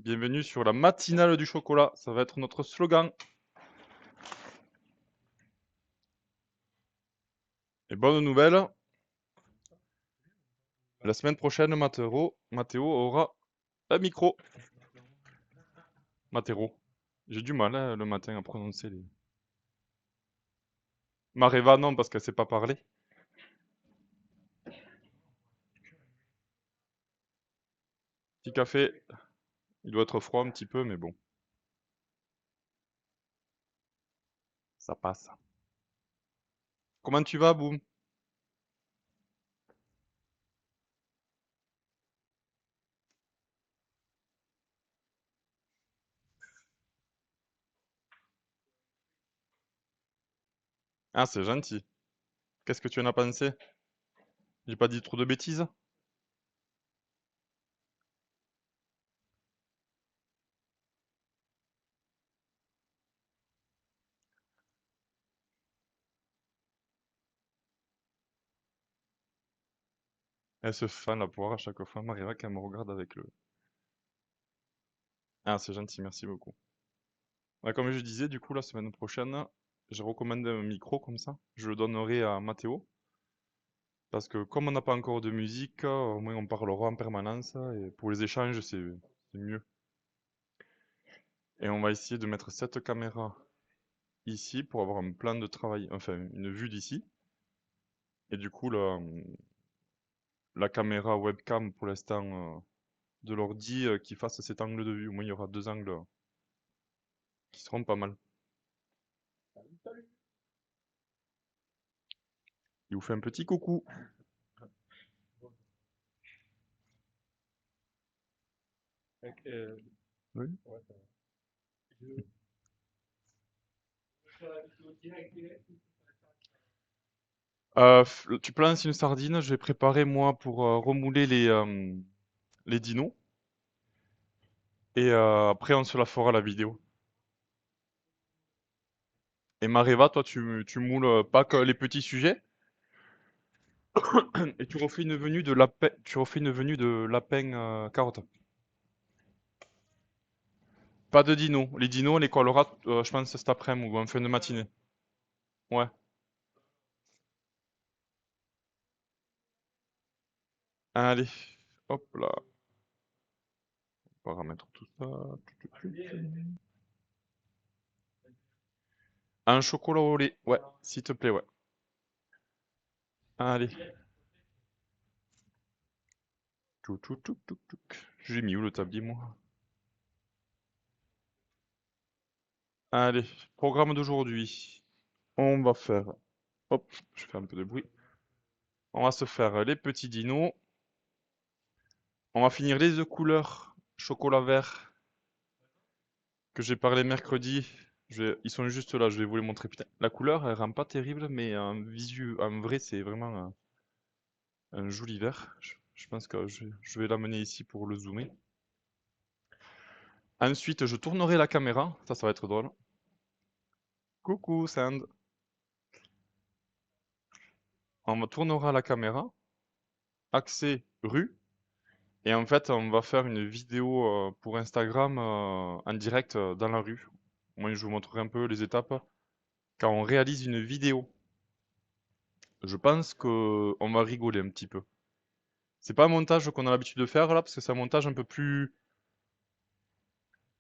Bienvenue sur la matinale du chocolat, ça va être notre slogan. Et bonne nouvelle, la semaine prochaine, Mathéo aura un micro. Mathéo. J'ai du mal le matin à prononcer les... Mareva, non, parce qu'elle sait pas parler. Petit café, il doit être froid un petit peu, mais bon, ça passe. Comment tu vas, Boum? Ah, c'est gentil. Qu'est-ce que tu en as pensé? J'ai pas dit trop de bêtises? Elle se fan la poire à chaque fois, Mareva, qu'elle me regarde avec le... Ah, c'est gentil, merci beaucoup. Ouais, comme je disais, du coup, la semaine prochaine, j'ai recommandé un micro comme ça. Je le donnerai à Mathéo. Parce que comme on n'a pas encore de musique, au moins on parlera en permanence. Et pour les échanges, c'est mieux. Et on va essayer de mettre cette caméra ici pour avoir un plan de travail, enfin une vue d'ici. Et du coup, la caméra webcam pour l'instant de l'ordi qui fasse cet angle de vue. Au moins, il y aura deux angles qui seront pas mal. Il vous fait un petit coucou. Oui. Tu plantes une sardine, je vais préparer moi pour remouler les dinos. Et après, on se la fera la vidéo. Et Mareva, toi, tu moules pas que les petits sujets. Et tu refais une venue de lapin, tu refais une venue de lapin carotte. Pas de dino. Les dinos, on les collera, je pense, cet après-midi ou en fin de matinée. Ouais. Allez. Hop là. Paramètres, tout ça. Un chocolat au lait. Ouais, s'il te plaît, ouais. Allez. Tchou, tchou, tchou, tchou, tchou. J'ai mis où le tablier, moi? Allez. Programme d'aujourd'hui. On va faire. Hop, je fais un peu de bruit. On va se faire les petits dinos. On va finir les œufs couleur chocolat vert que j'ai parlé mercredi. Ils sont juste là, je vais vous les montrer. Putain, la couleur, elle rend pas terrible, mais en vrai, c'est vraiment un joli vert. Je pense que je vais l'amener ici pour le zoomer. Ensuite, je tournerai la caméra. Ça va être drôle. Coucou, Sand. On tournera la caméra. Accès rue. Et en fait, on va faire une vidéo pour Instagram en direct dans la rue. Moi, je vous montrerai un peu les étapes quand on réalise une vidéo. Je pense que on va rigoler un petit peu. C'est pas un montage qu'on a l'habitude de faire là, parce que c'est un montage un peu plus,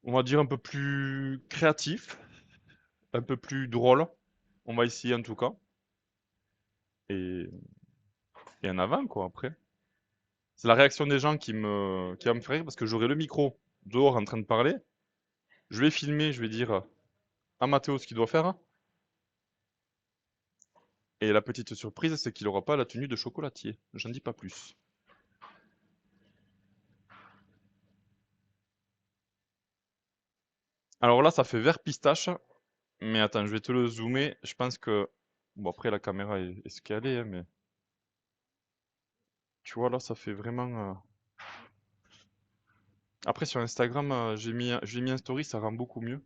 on va dire un peu plus créatif, un peu plus drôle. On va essayer en tout cas. Et, et en avant quoi après. C'est la réaction des gens qui va me faire rire parce que j'aurai le micro dehors en train de parler. Je vais filmer, je vais dire à Mathéo ce qu'il doit faire. Et la petite surprise, c'est qu'il aura pas la tenue de chocolatier. J'en dis pas plus. Alors là, ça fait vert pistache. Mais attends, je vais te le zoomer. Je pense que... Bon, après, la caméra est ce qu'elle est, hein, mais... Tu vois, là, ça fait vraiment... Après, sur Instagram, j'ai mis un story, ça rend beaucoup mieux.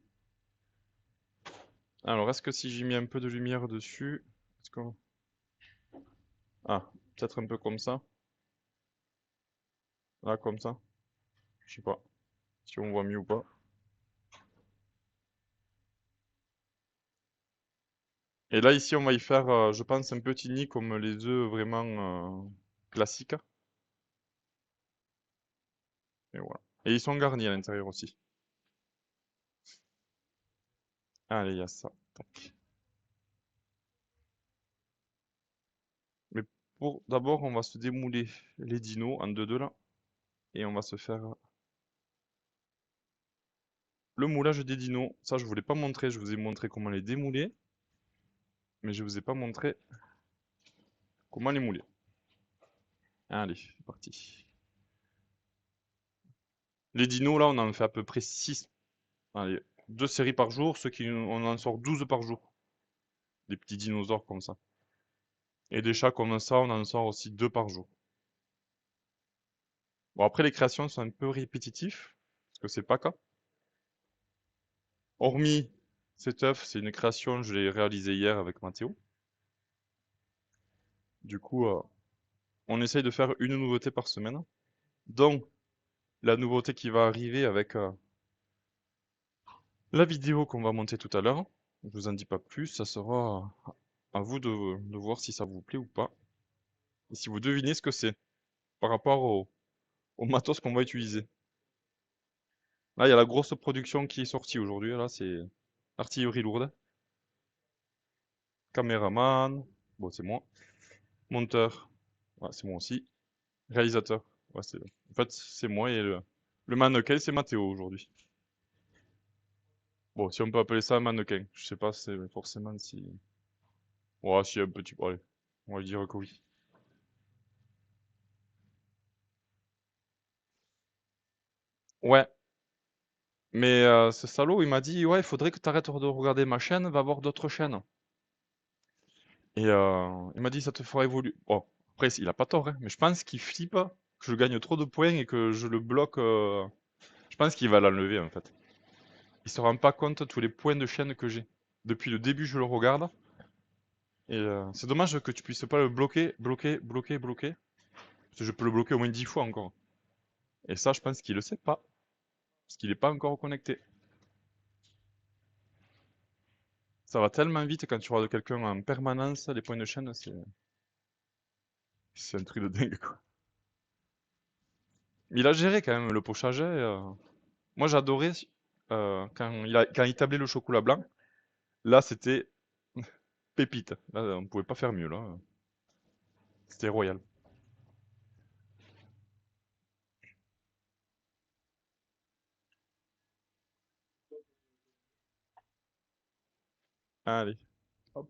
Alors, est-ce que si j'ai mis un peu de lumière dessus... est-ce que... Ah, peut-être un peu comme ça. Là, comme ça. Je sais pas. Si on voit mieux ou pas. Et là, ici, on va y faire, je pense, un petit nid comme les œufs vraiment classiques. Et voilà. Et ils sont garnis à l'intérieur aussi. Allez, il y a ça. Tac. Mais pour d'abord, on va se démouler les dinos en deux là. Et on va se faire le moulage des dinos. Ça, je ne vous l'ai pas montré. Je vous ai montré comment les démouler. Mais je vous ai pas montré comment les mouler. Allez, c'est parti. Les dinos, là, on en fait à peu près 6. Allez, 2 séries par jour. On en sort 12 par jour. Des petits dinosaures comme ça. Et des chats comme ça, on en sort aussi 2 par jour. Bon, après, les créations sont un peu répétitifs. Parce que c'est pas cas. Hormis cet œuf, c'est une création, je l'ai réalisée hier avec Mathéo. Du coup, on essaye de faire une nouveauté par semaine. Donc, la nouveauté qui va arriver avec la vidéo qu'on va monter tout à l'heure. Je vous en dis pas plus, ça sera à vous de voir si ça vous plaît ou pas. Et si vous devinez ce que c'est par rapport au matos qu'on va utiliser. Là, il y a la grosse production qui est sortie aujourd'hui. Là, c'est artillerie lourde, caméraman, bon, c'est moi. Monteur, ouais, c'est moi aussi. Réalisateur, ouais, en fait, c'est moi et le mannequin, c'est Mathéo aujourd'hui. Bon, si on peut appeler ça un mannequin, je sais pas c'est forcément si. Ouais, si un petit. Allez, on va dire que oui. Ouais, mais ce salaud, il m'a dit, ouais, il faudrait que tu arrêtes de regarder ma chaîne, va voir d'autres chaînes. Et il m'a dit, ça te fera évoluer. Bon, après, il a pas tort, hein, mais je pense qu'il flippe que je gagne trop de points et que je le bloque. Je pense qu'il va l'enlever, en fait. Il se rend pas compte de tous les points de chaîne que j'ai. Depuis le début, je le regarde. Et c'est dommage que tu puisses pas le bloquer, bloquer, bloquer, bloquer. Parce que je peux le bloquer au moins 10 fois encore. Et ça, je pense qu'il le sait pas. Parce qu'il est pas encore connecté. Ça va tellement vite quand tu regardes quelqu'un en permanence, les points de chaîne, c'est un truc de dingue, quoi. Il a géré quand même le pochage. Moi, j'adorais quand il tablait le chocolat blanc. Là, c'était pépite. Là, on pouvait pas faire mieux, là. C'était royal. Allez, hop.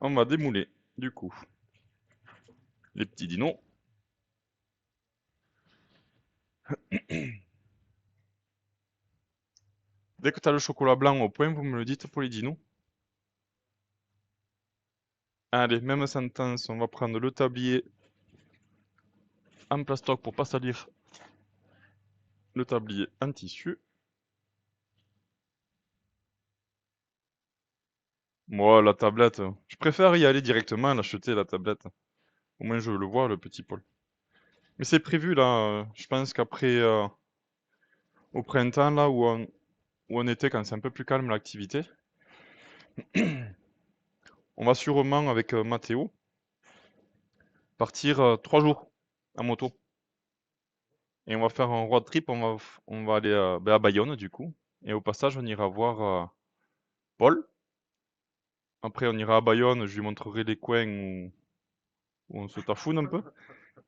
On va démouler, du coup, les petits dinos. Dès que tu as le chocolat blanc au point, vous me le dites pour les dinos. Allez, même sentence, on va prendre le tablier en plastoc pour pas salir le tablier en tissu. Moi, la tablette, je préfère y aller directement, l'acheter la tablette. Au moins, je le vois, le petit Paul. Mais c'est prévu, là, je pense qu'après, au printemps, là, où on était, quand c'est un peu plus calme l'activité, on va sûrement, avec Mathéo, partir 3 jours en moto. Et on va faire un road trip, on va aller ben, à Bayonne, du coup. Et au passage, on ira voir Paul. Après, on ira à Bayonne, je lui montrerai les coins où on se tafoune un peu.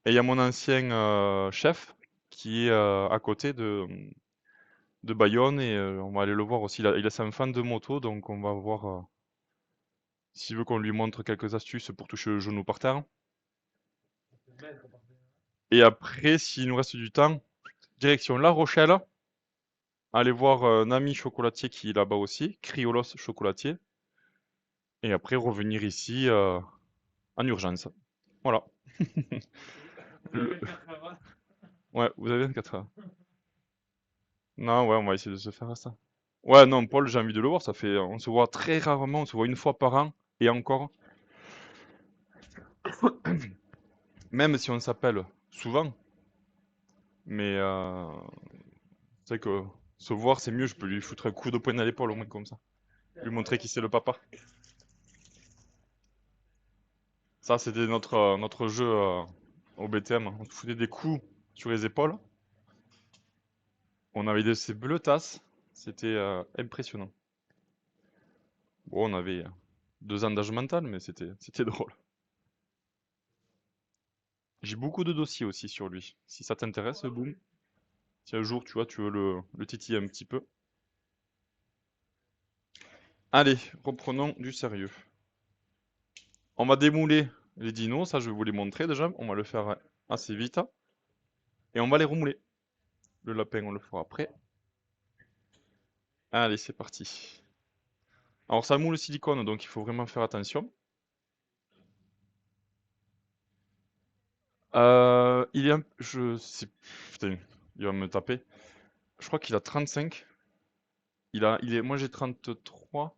Et il y a mon ancien chef qui est à côté de Bayonne et on va aller le voir aussi. Il a ses fans de moto, donc on va voir s'il veut qu'on lui montre quelques astuces pour toucher le genou par terre. Et après, s'il nous reste du temps, direction La Rochelle, aller voir un ami chocolatier qui est là-bas aussi, Criolos Chocolatier. Et après, revenir ici en urgence. Voilà. Le- Ouais, vous avez 24 heures. Non, ouais, on va essayer de se faire ça. Ouais, non, Paul, j'ai envie de le voir. On se voit très rarement, on se voit une fois par an. Et encore, même si on s'appelle souvent. Mais c'est vrai que se voir, c'est mieux. Je peux lui foutre un coup de poing à l'épaule au moins comme ça. Lui montrer qui c'est le papa. Ça, c'était notre jeu au BTM. On se foutait des coups sur les épaules. On avait ces bleues tasses. C'était impressionnant. Bon, on avait 2 ans d'âge mental, mais c'était drôle. J'ai beaucoup de dossiers aussi sur lui. Si ça t'intéresse, boum. Si un jour, tu vois, tu veux le titiller un petit peu. Allez, reprenons du sérieux. On va démouler les dinos, ça je vais vous les montrer déjà. On va le faire assez vite. Et on va les remouler. Le lapin, on le fera après. Allez, c'est parti. Alors ça moule le silicone, donc il faut vraiment faire attention. Il est un... Je sais... Putain, il va me taper. Je crois qu'il a 35. Moi j'ai 33.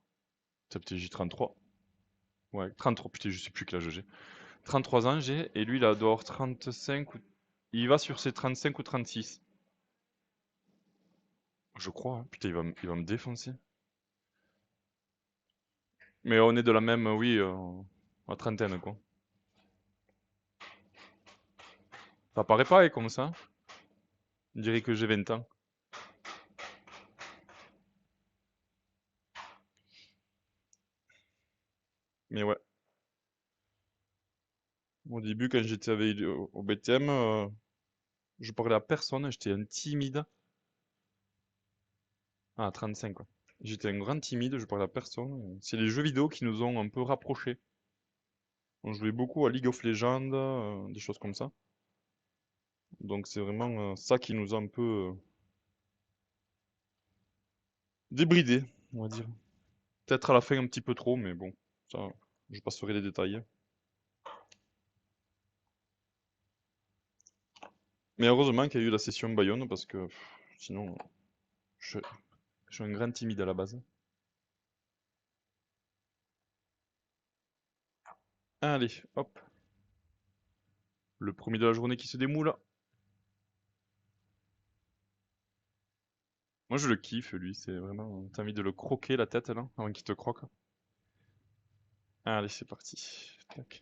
Putain, j'ai 33. Ouais, 33. Putain, je sais plus quel âge j'ai. 33 ans j'ai, et lui il doit avoir 35 ou... Il va sur ses 35 ou 36. Je crois, hein. Putain, il va me défoncer. Mais on est de la même, oui, la trentaine, quoi. Ça paraît pareil comme ça. On dirait que j'ai 20 ans. Mais ouais. Au début, quand j'étais avec, au BTM, je parlais à personne, j'étais un timide. Ah, 35, quoi. J'étais un grand timide, je parlais à personne. C'est les jeux vidéo qui nous ont un peu rapprochés. On jouait beaucoup à League of Legends, des choses comme ça. Donc c'est vraiment ça qui nous a un peu débridés, on va dire. Peut-être à la fin un petit peu trop, mais bon, ça, je passerai les détails. Mais heureusement qu'il y a eu la session Bayonne, parce que sinon, je, je suis un grand timide à la base. Allez, hop. Le premier de la journée qui se démoule. Moi, je le kiffe, lui. C'est vraiment... T'as envie de le croquer, la tête, là, avant qu'il te croque. Allez, c'est parti. Tac.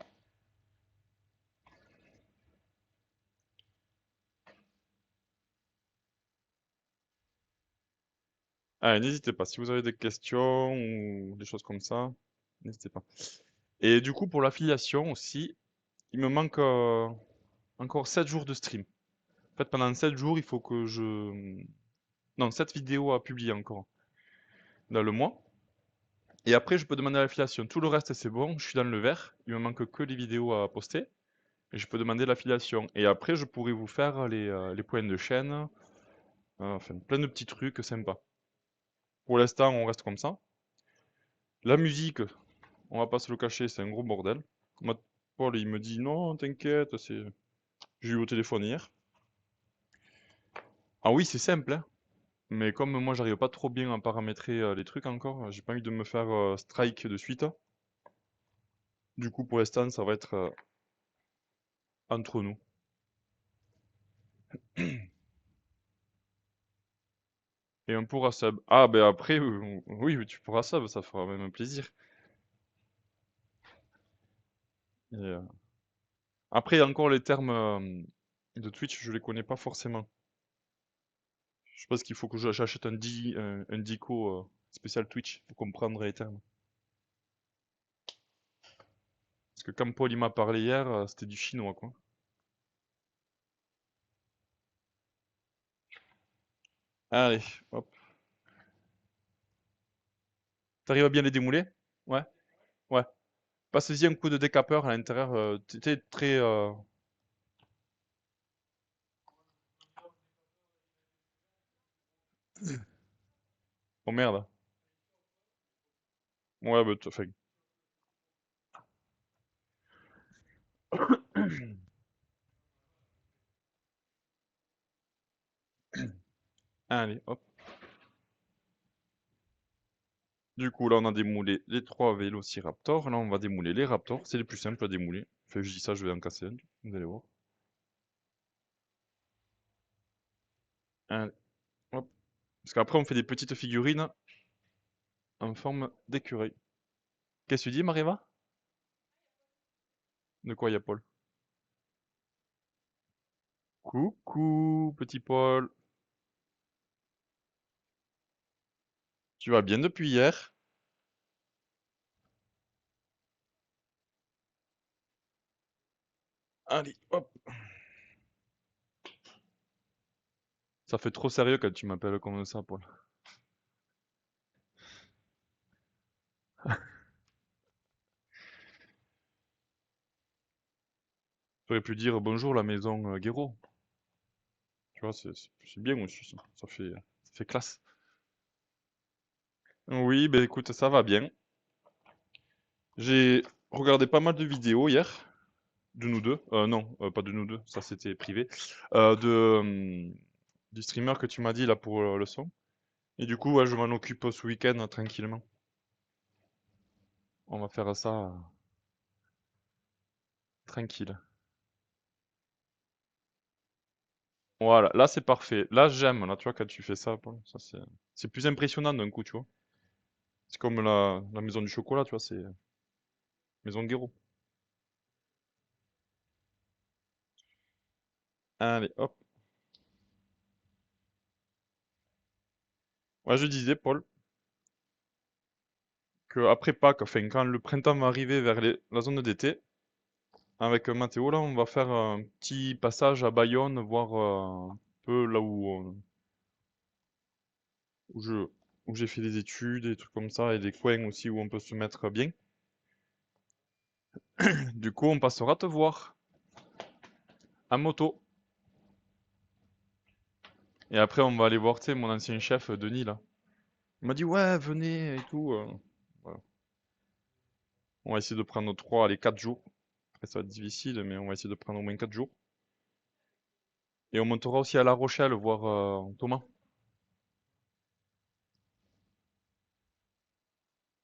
Allez, n'hésitez pas. Si vous avez des questions ou des choses comme ça, n'hésitez pas. Et du coup, pour l'affiliation aussi, il me manque encore 7 jours de stream. En fait, pendant 7 jours, il faut que je... Non, 7 vidéos à publier encore dans le mois. Et après, je peux demander l'affiliation. Tout le reste, c'est bon. Je suis dans le vert. Il me manque que les vidéos à poster. Et je peux demander l'affiliation. Et après, je pourrais vous faire les points de chaîne. Enfin, plein de petits trucs sympas. Pour l'instant, on reste comme ça. La musique, on va pas se le cacher, c'est un gros bordel. Paul, il me dit non, t'inquiète, c'est... J'ai eu au téléphone hier. Ah oui, c'est simple, hein. Mais comme moi, j'arrive pas trop bien à paramétrer les trucs encore, j'ai pas envie de me faire strike de suite. Du coup, pour l'instant, ça va être entre nous. Et on pourra sub. Ah, ben après, oui, oui, tu pourras sub, ça fera même un plaisir. Et, après, encore les termes de Twitch, je les connais pas forcément. Je pense qu'il faut que j'achète un dico spécial Twitch pour comprendre les termes. Parce que comme Paul il m'a parlé hier, c'était du chinois, quoi. Allez, hop. T'arrives à bien les démouler? Ouais, ouais. Passe-y un coup de décapeur à l'intérieur. T'es très... Oh merde. Ouais, bah, enfin... Allez, hop. Du coup, là, on a démoulé les 3 Vélociraptors. Là, on va démouler les Raptors. C'est les plus simples à démouler. Enfin, je dis ça, je vais en casser un. Vous allez voir. Allez, hop. Parce qu'après, on fait des petites figurines en forme d'écureuil. Qu'est-ce que tu dis, Mariva? De quoi il y a Paul? Coucou, petit Paul. Tu vas bien depuis hier? Allez, hop. Ça fait trop sérieux quand tu m'appelles comme ça, Paul. Tu aurais pu dire bonjour la maison Guéraud. Tu vois, c'est bien aussi, ça. Ça fait classe. Oui, ben écoute, ça va bien. J'ai regardé pas mal de vidéos hier, de nous deux. Non, pas de nous deux, ça c'était privé. Du streamer que tu m'as dit là pour le son. Et du coup, ouais, je m'en occupe ce week-end tranquillement. On va faire ça tranquille. Voilà, là c'est parfait. Là j'aime, là tu vois, quand tu fais ça, Paul, ça c'est plus impressionnant d'un coup, tu vois. C'est comme la maison du chocolat, tu vois, c'est maison Guéraud. Allez, hop. Ouais, je disais, Paul, que après Pâques, enfin, quand le printemps va arriver vers la zone d'été, avec Mathéo, là, on va faire un petit passage à Bayonne, voir un peu là où je, où j'ai fait des études, des trucs comme ça, et des coins aussi où on peut se mettre bien. Du coup, on passera te voir à moto. Et après, on va aller voir, tu sais, mon ancien chef, Denis, là. Il m'a dit, ouais, venez et tout. Voilà. On va essayer de prendre 3, allez, 4 jours. Après, ça va être difficile, mais on va essayer de prendre au moins 4 jours. Et on montera aussi à La Rochelle voir Thomas.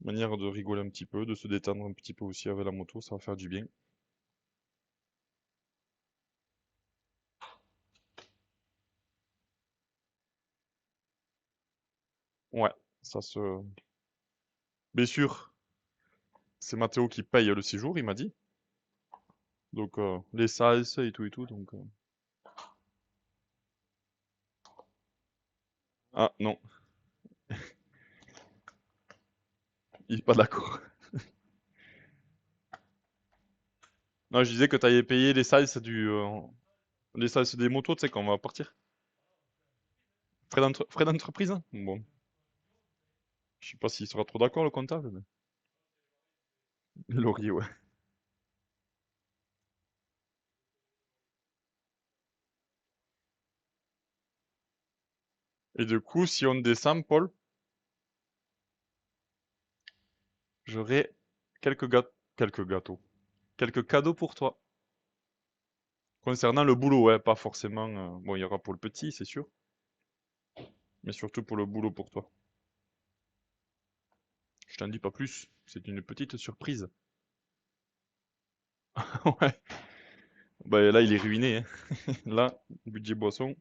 Manière de rigoler un petit peu, de se détendre un petit peu aussi avec la moto, ça va faire du bien. Ouais, ça se... Bien sûr, c'est Mathéo qui paye le séjour, il m'a dit. Donc, les salles et tout, donc... Ah, non, il est pas d'accord. Non, je disais que t'allais payer les salles les salles des motos, tu sais, quand on va partir. Frais d'entreprise, hein. Bon, je sais pas s'il sera trop d'accord, le comptable, mais... Laurier, ouais. Et du coup, si on descend, Paul, j'aurai quelques gâteaux. Quelques cadeaux pour toi. Concernant le boulot, ouais, pas forcément. Bon, il y aura pour le petit, c'est sûr, mais surtout pour le boulot pour toi. Je t'en dis pas plus, c'est une petite surprise. Ouais. Bah là, il est ruiné, hein. Là, budget boisson.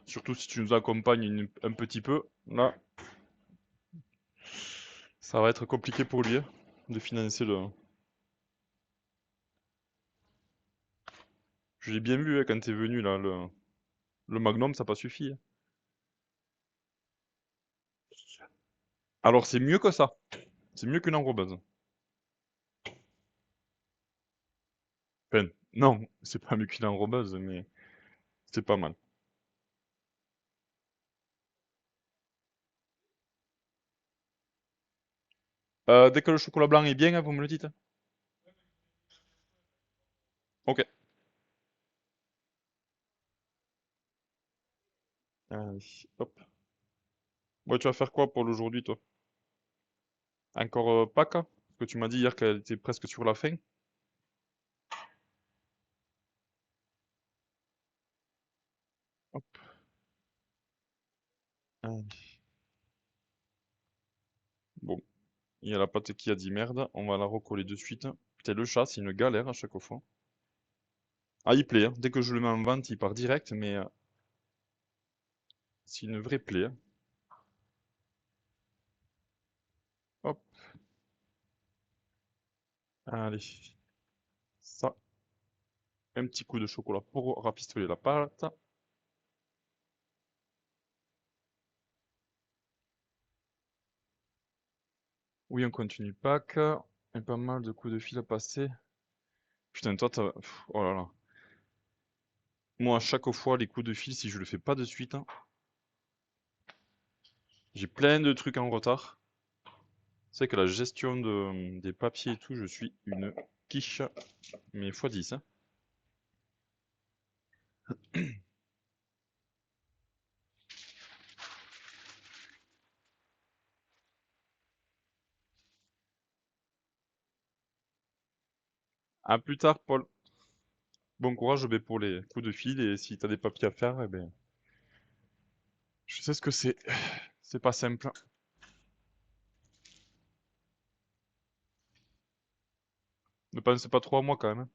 Surtout si tu nous accompagnes un petit peu. Là, ça va être compliqué pour lui, hein, de financer le. Je l'ai bien vu, hein, quand t'es venu là, le Magnum, ça n'a pas suffi, hein. Alors c'est mieux que ça. C'est mieux qu'une enrobeuse. Enfin, non, c'est pas mieux qu'une enrobeuse, mais c'est pas mal. Dès que le chocolat blanc est bien, hein, vous me le dites, hein. Ok. Allez, hop. Ouais, tu vas faire quoi pour l'aujourd'hui, toi? Encore Pâques, hein? Parce que tu m'as dit hier qu'elle était presque sur la fin. Hop. Allez. Bon, il y a la pâte qui a dit merde. On va la recoller de suite. Putain, le chat, c'est une galère à chaque fois. Ah, il plaît, hein. Dès que je le mets en vente, il part direct, mais c'est une vraie plaie, hein. Hop, allez. Ça, un petit coup de chocolat pour rapistoler la pâte. Oui, on continue Pâques. Et pas mal de coups de fil à passer. Putain, toi, oh là là. Moi, à chaque fois, les coups de fil, si je le fais pas de suite, hein, j'ai plein de trucs en retard. C'est que la gestion des papiers et tout, je suis une quiche, mais x10, hein. À plus tard, Paul. Bon courage ben, pour les coups de fil et si t'as des papiers à faire, eh ben, je sais ce que c'est. C'est pas simple. Ne pensez pas trop à moi quand même, hein.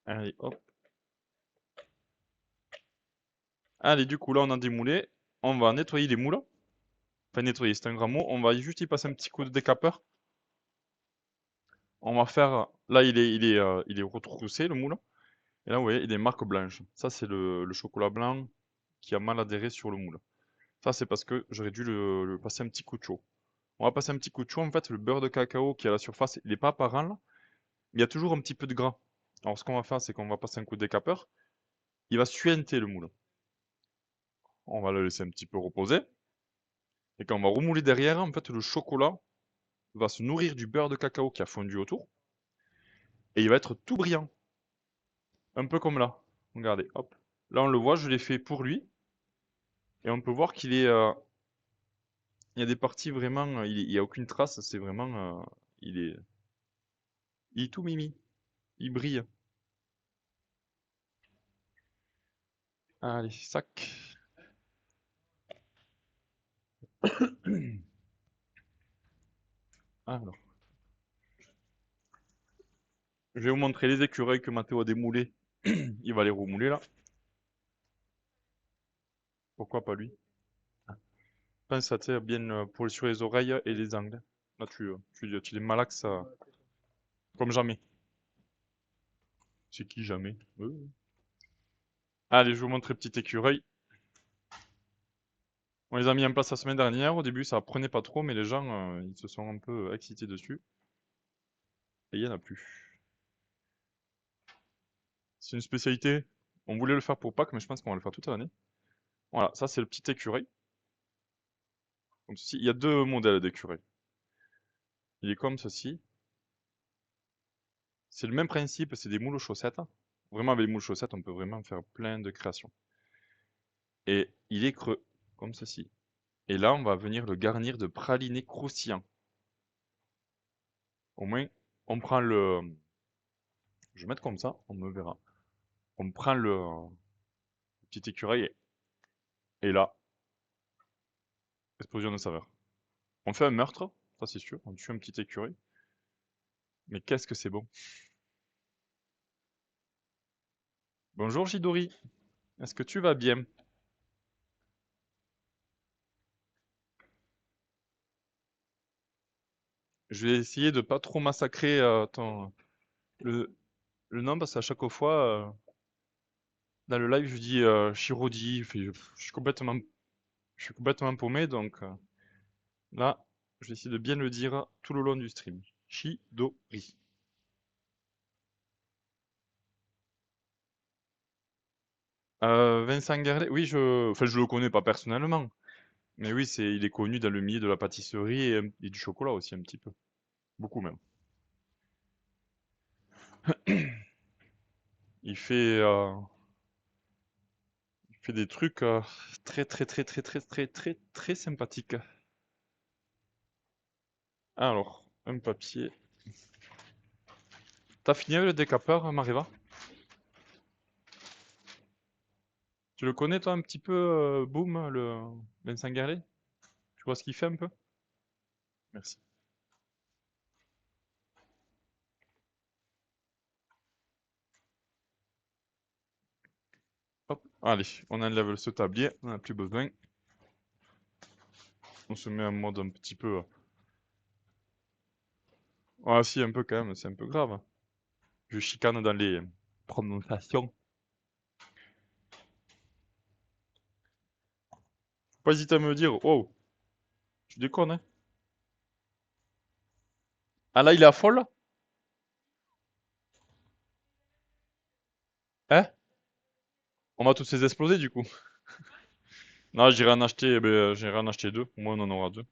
Allez, hop. Allez, du coup, là, on a démoulé. On va nettoyer les moules. Enfin, nettoyer, c'est un grand mot. On va juste y passer un petit coup de décapeur. On va faire... Là, il est retroussé, le moule. Et là, vous voyez, il est marque blanche. Ça, c'est le chocolat blanc qui a mal adhéré sur le moule. Ça, c'est parce que j'aurais dû le passer un petit coup de chaud. On va passer un petit coup de chaud. En fait, le beurre de cacao qui est à la surface, il n'est pas apparent là, mais il y a toujours un petit peu de gras. Alors, ce qu'on va faire, c'est qu'on va passer un coup de décapeur. Il va suinter le moule. On va le laisser un petit peu reposer. Et quand on va remouler derrière, en fait, le chocolat va se nourrir du beurre de cacao qui a fondu autour. Et il va être tout brillant. Un peu comme là. Regardez, hop. Là, on le voit, je l'ai fait pour lui. Et on peut voir qu'il est... il y a des parties vraiment... il n'y a aucune trace, c'est vraiment... il est tout mimi. Il brille. Allez, sac. Alors, je vais vous montrer les écureuils que Mathéo a démoulés. Il va les remouler là. Pourquoi pas lui? Pense à bien sur les oreilles et les angles. Là, tu les malaxes comme jamais. C'est qui jamais? Allez, je vous montre les petits écureuils. On les a mis en place la semaine dernière. Au début, ça prenait pas trop, mais les gens, ils se sont un peu excités dessus. Et il n'y en a plus. C'est une spécialité. On voulait le faire pour Pâques, mais je pense qu'on va le faire toute l'année. Voilà, ça c'est le petit écureuil. Comme ceci. Il y a deux modèles d'écureuil. Il est comme ceci. C'est le même principe, c'est des moules aux chaussettes. Vraiment, avec les moules aux chaussettes, on peut vraiment faire plein de créations. Et il est creux, comme ceci. Et là, on va venir le garnir de pralinés croustillants. Au moins, on prend le... Je vais mettre comme ça, on me verra. On prend le petit écureuil et là, explosion de saveur. On fait un meurtre, ça c'est sûr, on tue un petit écureuil. Mais qu'est-ce que c'est bon. Bonjour Jidori, est-ce que tu vas bien? Je vais essayer de pas trop massacrer le, le nom parce qu'à chaque fois, dans le live, je dis Shirodi, je suis complètement paumé, donc là, je vais essayer de bien le dire tout le long du stream. Shidori. Vincent Garlet, oui, enfin, je le connais pas personnellement, mais oui, il est connu dans le milieu de la pâtisserie et du chocolat aussi un petit peu, beaucoup même. Il fait, euh, il fait des trucs très très très très très très très très sympathiques. Alors, un papier. T'as fini avec le décapeur, Mariva? Tu le connais toi un petit peu, Boom, le Vincent Garlet? Tu vois ce qu'il fait un peu? Merci. Hop, allez, on enlève ce tablier, on n'a plus besoin. On se met en mode un petit peu... Ah si, un peu quand même, c'est un peu grave. Je chicane dans les prononciations. Faut pas hésiter à me dire, oh, tu déconnes, hein. Ah là, il est à fond, là? Hein? On va tous les exploser, du coup. Non, j'irai en acheter deux. Au moins, on en aura deux.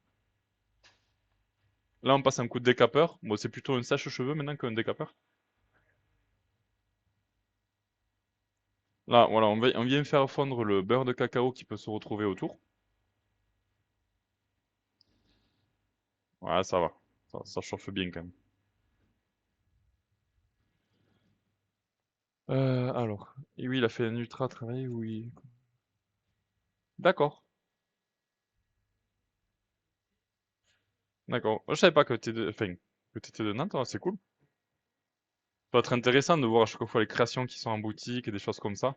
Là, on passe un coup de décapeur. Bon, c'est plutôt un sèche-cheveux maintenant qu'un décapeur. Là, voilà, on vient faire fondre le beurre de cacao qui peut se retrouver autour. Ouais, ça va. Ça chauffe bien quand même. Alors. Et oui, il a fait un ultra travail, oui. D'accord. D'accord. Je savais pas que enfin, que t'étais de Nantes, hein, c'est cool. Ça va être intéressant de voir à chaque fois les créations qui sont en boutique et des choses comme ça.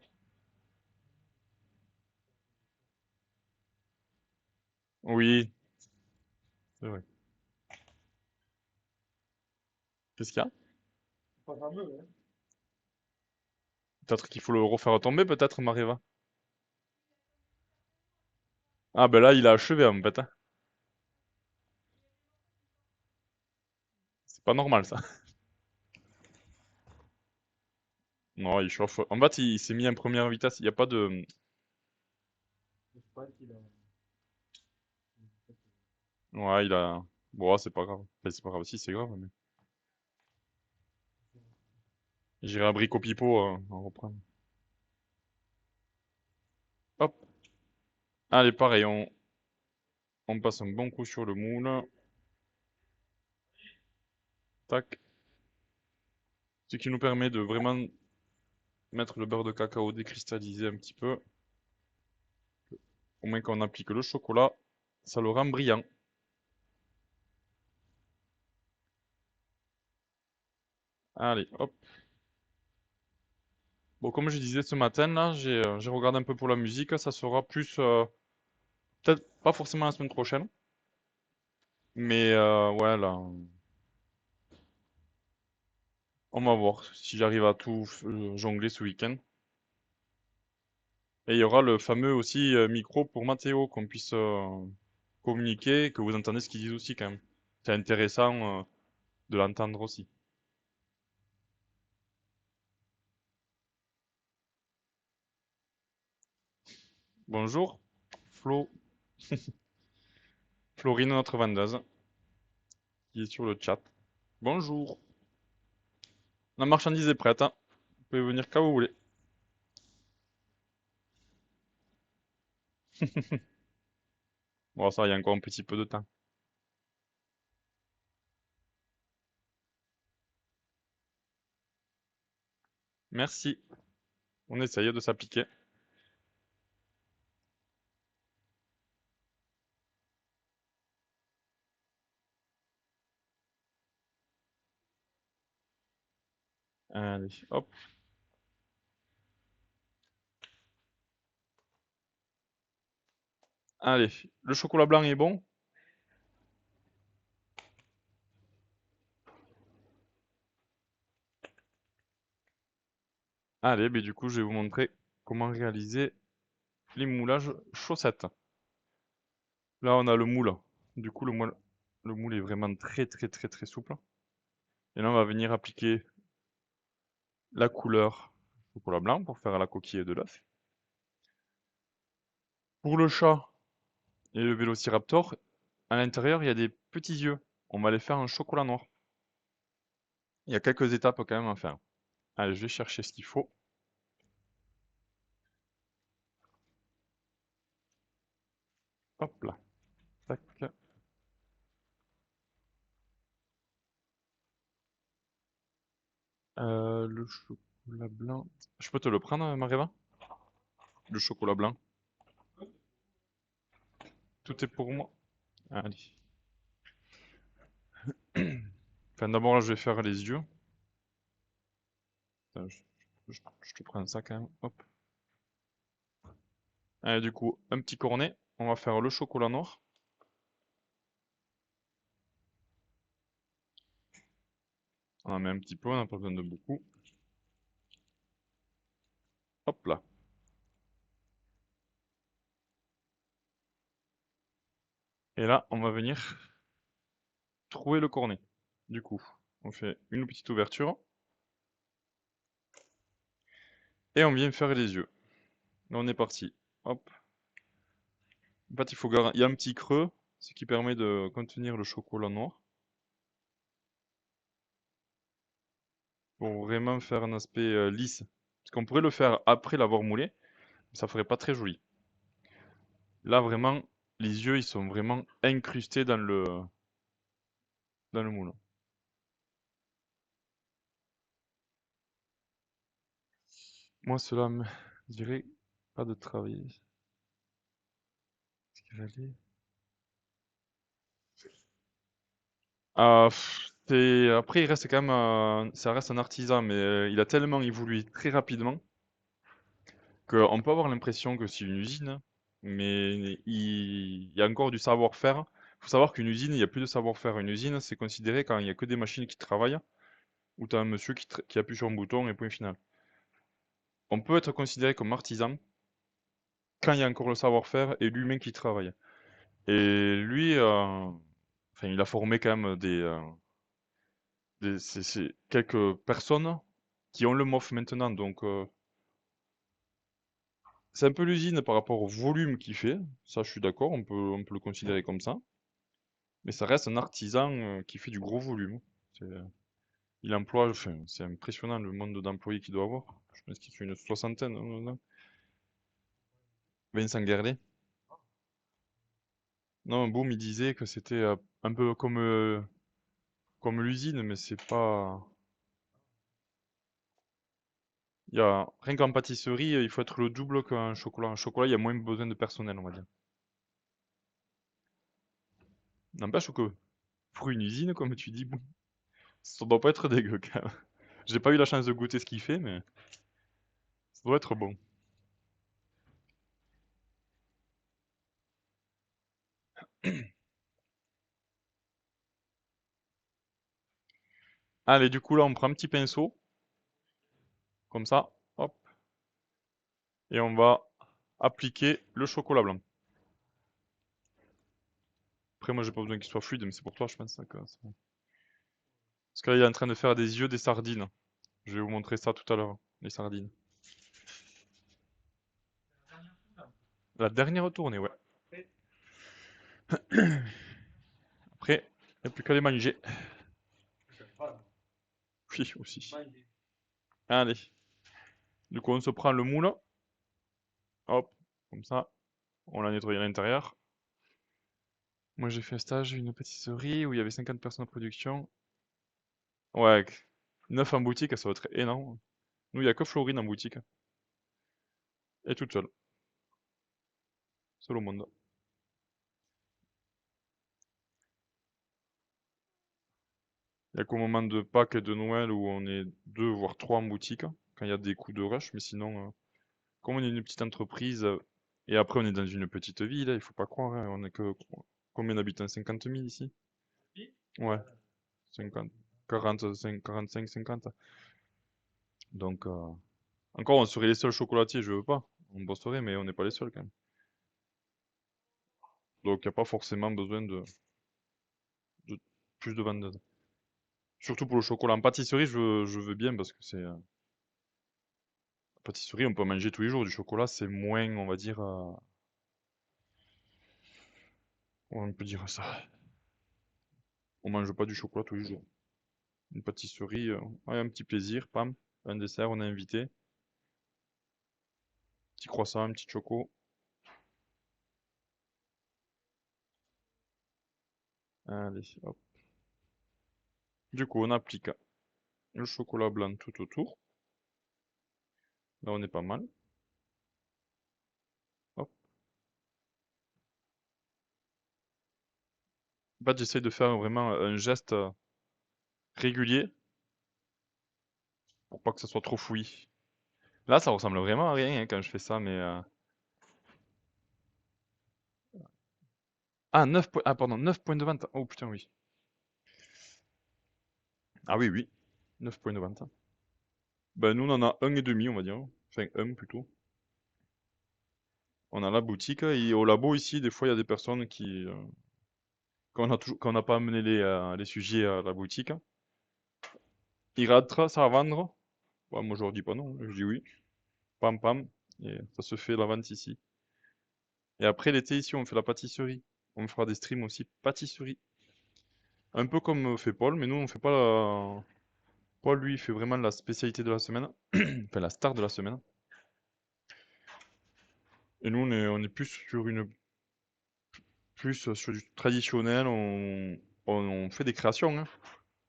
Oui, c'est vrai. Qu'est-ce qu'il y a? Peut-être qu'il faut le refaire tomber, peut-être, Mariva. Ah, ben là, il a achevé, en fait, hein. C'est pas normal, ça. Non, il chauffe. En fait, il s'est mis en première vitesse. Il n'y a pas de... Ouais, il a... Bon, c'est pas grave. Enfin, c'est pas grave. Si, c'est grave, mais... J'irai à Brico Pipo en reprendre. Hop. Allez, pareil, on passe un bon coup sur le moule. Tac. Ce qui nous permet de vraiment mettre le beurre de cacao décristallisé un petit peu. Au moins quand on applique le chocolat, ça le rend brillant. Allez, hop. Bon, comme je disais ce matin, là, j'ai regardé un peu pour la musique. Ça sera plus... peut-être pas forcément la semaine prochaine. Mais ouais, là, on va voir si j'arrive à tout jongler ce week-end. Et il y aura le fameux aussi micro pour Mathéo, qu'on puisse communiquer, que vous entendez ce qu'ils disent aussi quand même. C'est intéressant de l'entendre aussi. Bonjour, Flo, Florine, notre vendeuse, qui est sur le chat. Bonjour. La marchandise est prête, hein. Vous pouvez venir quand vous voulez. Bon, ça, il y a encore un petit peu de temps. Merci. On essaye de s'appliquer. Allez, hop. Allez, le chocolat blanc est bon. Allez, ben du coup, je vais vous montrer comment réaliser les moulages chaussettes. Là, on a le moule. Du coup, le moule est vraiment très, très, très, très souple. Et là, on va venir appliquer la couleur chocolat blanc pour faire la coquille de l'œuf. Pour le chat et le vélociraptor, à l'intérieur, il y a des petits yeux. On va les faire en chocolat noir. Il y a quelques étapes quand même à faire. Allez, je vais chercher ce qu'il faut. Hop là. Tac. Le chocolat blanc. Je peux te le prendre, Mariva? Le chocolat blanc. Tout est pour moi. Allez. Enfin, d'abord, là, je vais faire les yeux. Attends, je te prends ça quand même. Hop. Allez, du coup, un petit cornet. On va faire le chocolat noir. On en met un petit peu, on n'a pas besoin de beaucoup. Hop là. Et là, on va venir trouver le cornet. Du coup, on fait une petite ouverture. Et on vient faire les yeux. Là, on est parti. Hop. En fait, il y a un petit creux, ce qui permet de contenir le chocolat noir. Pour vraiment faire un aspect lisse. Parce qu'on pourrait le faire après l'avoir moulé, mais ça ferait pas très joli. Là, vraiment, les yeux, ils sont vraiment incrustés dans le moule. Moi, cela me dirait pas de travailler. Est-ce qu'il allait Après, il reste quand même, ça reste un artisan, mais il a tellement évolué très rapidement qu'on peut avoir l'impression que c'est une usine, mais il y a encore du savoir-faire. Il faut savoir qu'une usine, il n'y a plus de savoir-faire. Une usine, c'est considéré quand il n'y a que des machines qui travaillent, où tu as un monsieur qui appuie sur un bouton et point final. On peut être considéré comme artisan quand il y a encore le savoir-faire et l'humain qui travaille. Et lui, enfin, il a formé quand même c'est quelques personnes qui ont le MOF maintenant. Donc, c'est un peu l'usine par rapport au volume qu'il fait. Ça, je suis d'accord, on peut le considérer comme ça. Mais ça reste un artisan qui fait du gros volume. C'est, il emploie, enfin, c'est impressionnant le nombre d'employés qu'il doit avoir. Je pense qu'il fait une soixantaine, non. Vincent Guerlet. Non, Boom, il disait que c'était un peu comme l'usine, mais c'est pas. Rien qu'en pâtisserie, il faut être le double qu'un chocolat. Un chocolat, il y a moins besoin de personnel, on va dire. N'empêche que pour une usine, comme tu dis, bon, ça doit pas être dégueu quand même. J'ai pas eu la chance de goûter ce qu'il fait, mais ça doit être bon. Allez, du coup, là, on prend un petit pinceau, comme ça, hop, et on va appliquer le chocolat blanc. Après, moi, j'ai pas besoin qu'il soit fluide, mais c'est pour toi, je pense, que c'est bon. Parce que là, il est en train de faire des yeux des sardines. Je vais vous montrer ça tout à l'heure, les sardines. La dernière tournée, ouais. Après, il n'y a plus qu'à les manger. Oui, aussi. Allez. Du coup, on se prend le moule. Hop, comme ça. On l'a nettoyé à l'intérieur. Moi, j'ai fait un stage, une pâtisserie où il y avait 50 personnes en production. Ouais, 9 en boutique, ça va être énorme. Nous, il n'y a que Florine en boutique. Et toute seule. Seule au monde. Il n'y a qu'au moment de Pâques et de Noël où on est deux, voire trois en boutique. Quand il y a des coups de rush. Mais sinon, comme on est une petite entreprise, et après on est dans une petite ville, il faut pas croire, hein, on est que combien d'habitants? 50 000 ici? Ouais, 50, 45, 45, 50. Donc, encore on serait les seuls chocolatiers, je veux pas. On bosserait, mais on n'est pas les seuls quand même. Donc il n'y a pas forcément besoin de plus de vendeuses. Surtout pour le chocolat. En pâtisserie, je veux bien parce que c'est. Pâtisserie, on peut manger tous les jours. Du chocolat, c'est moins, on va dire. Comment on peut dire ça? On mange pas du chocolat tous les jours. Une pâtisserie, ouais, un petit plaisir, pam. Un dessert, on est invité. Petit croissant, un petit choco. Allez, hop. Du coup, on applique le chocolat blanc tout autour. Là, on est pas mal. Hop. En fait, j'essaie de faire vraiment un geste régulier pour pas que ça soit trop fouillis. Là, ça ressemble vraiment à rien hein, quand je fais ça, mais Ah, 9 points. Ah, pardon, 9 points de vente. Oh putain, oui. Ah oui, oui. 9 points de vente. Ben, nous, on en a un et demi, on va dire. Enfin, un plutôt. On a la boutique et au labo ici, des fois, il y a des personnes qui, quand on n'a pas amené les sujets à la boutique, ils ratent ça à vendre. Ouais, moi, je leur dis pas non, je dis oui. Pam, pam. Et ça se fait la vente ici. Et après, l'été, ici, on fait la pâtisserie. On fera des streams aussi pâtisserie. Un peu comme fait Paul, mais nous, on fait pas la... Paul, lui, il fait vraiment la spécialité de la semaine. Enfin, la star de la semaine. Et nous, on est plus sur du traditionnel. On fait des créations, hein,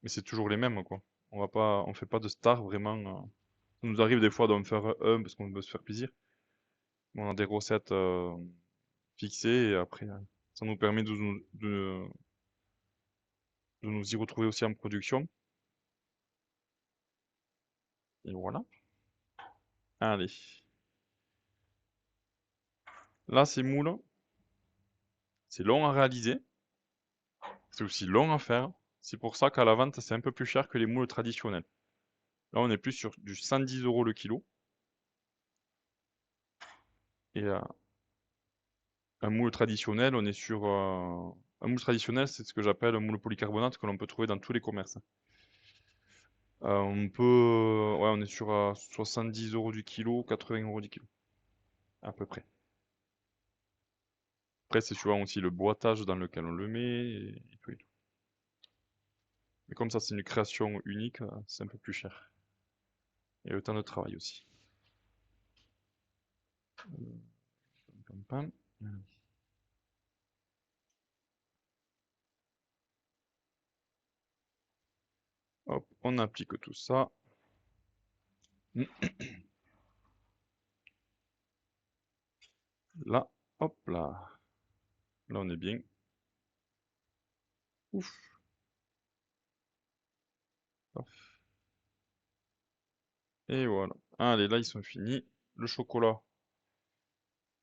mais c'est toujours les mêmes, quoi. On fait pas de star vraiment. Ça nous arrive des fois d'en faire un parce qu'on veut se faire plaisir. On a des recettes fixées et après, ça nous permet de nous y retrouver aussi en production. Et voilà. Allez. Là, ces moules, c'est long à réaliser. C'est aussi long à faire. C'est pour ça qu'à la vente, c'est un peu plus cher que les moules traditionnels. Là, on est plus sur du 110 € le kilo. Et un moule traditionnel, on est sur... un moule traditionnel, c'est ce que j'appelle un moule polycarbonate que l'on peut trouver dans tous les commerces. Ouais, on est sur 70 € du kilo, 80 € du kilo, à peu près. Après, c'est souvent aussi le boitage dans lequel on le met, et tout et tout. Mais comme ça, c'est une création unique, c'est un peu plus cher. Et le temps de travail aussi. Pam, pam. Hop, on applique tout ça. Là, hop là. Là, on est bien. Ouf. Paf. Et voilà. Allez, là, ils sont finis. Le chocolat.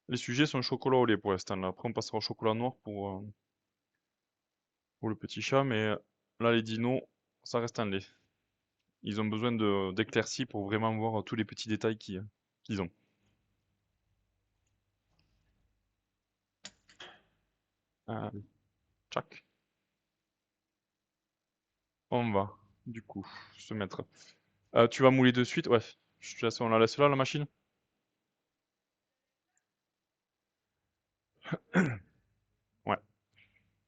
Les sujets sont chocolat au lait pour l'instant. Là. Après, on passera au chocolat noir pour le petit chat. Mais là, les dinos, ça reste en lait. Ils ont besoin d'éclaircies pour vraiment voir tous les petits détails qu'ils ont. Allez, tchac. On va, du coup, se mettre. Tu vas mouler de suite? Ouais. Je te laisse, on la laisse là, la machine? Ouais.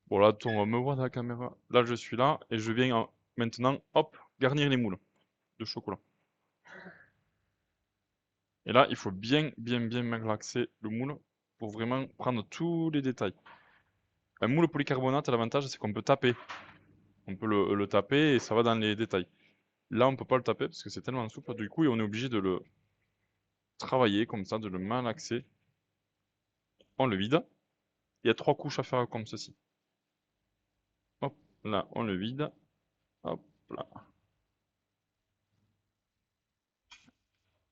Bon, là, on me voit dans la caméra. Là, je suis là et je viens maintenant, hop, garnir les moules de chocolat. Et là, il faut bien, bien, bien malaxer le moule pour vraiment prendre tous les détails. Un moule polycarbonate, l'avantage, c'est qu'on peut taper. On peut le taper et ça va dans les détails. Là, on peut pas le taper parce que c'est tellement souple. Du coup, on est obligé de le travailler comme ça, de le malaxer. On le vide. Il y a 3 couches à faire comme ceci. Hop, là, on le vide. Hop, là.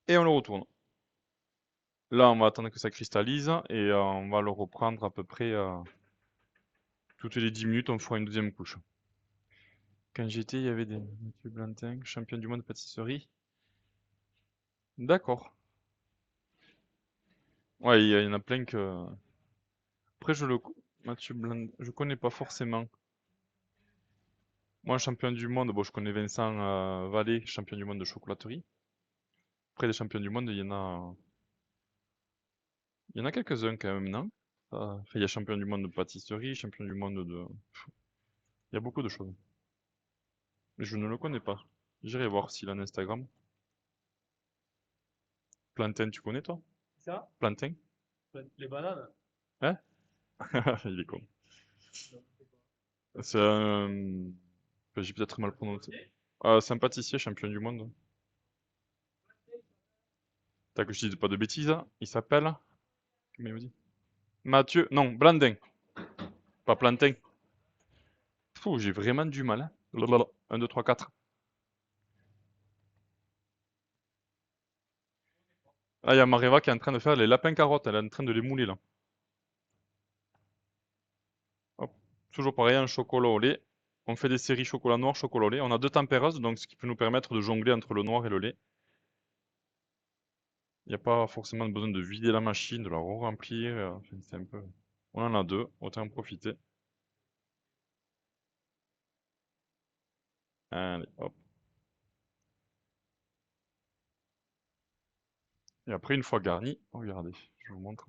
Et on le retourne. Là, on va attendre que ça cristallise et on va le reprendre à peu près toutes les 10 minutes, on fera une deuxième couche. Quand j'étais, il y avait des Mathieu Blantin, champion du monde de pâtisserie. D'accord. Ouais, il y en a plein que... Après, Mathieu Blantin, je connais pas forcément. Moi, champion du monde, bon, je connais Vincent Vallée, champion du monde de chocolaterie. Après, les champions du monde, il y en a quelques-uns quand même, non? Enfin, il y a champion du monde de pâtisserie, champion du monde de... Il y a beaucoup de choses. Mais je ne le connais pas. J'irai voir s'il a un Instagram. Plantain, tu connais toi? Ça? Plantain? Les bananes? Hein? Il est con. C'est un... enfin, j'ai peut-être mal prononcé. C'est un pâtissier champion du monde. T'as que je dise pas de bêtises, hein. Il s'appelle... Comment il me dit? Mathieu... Non, Blandin. Pas Plantain. Fou, j'ai vraiment du mal, hein. Blablabla. 1, 2, 3, 4. Ah, il y a Mareva qui est en train de faire les lapins carottes. Elle est en train de les mouler, là. toujours pareil, un chocolat au lait. On fait des séries chocolat noir, chocolat au lait. On a 2 tempéreuses, donc ce qui peut nous permettre de jongler entre le noir et le lait. Il n'y a pas forcément besoin de vider la machine, de la re-remplir. Enfin, c'est un peu... On en a 2, autant en profiter. Allez, hop. Et après, une fois garni, regardez, je vous montre.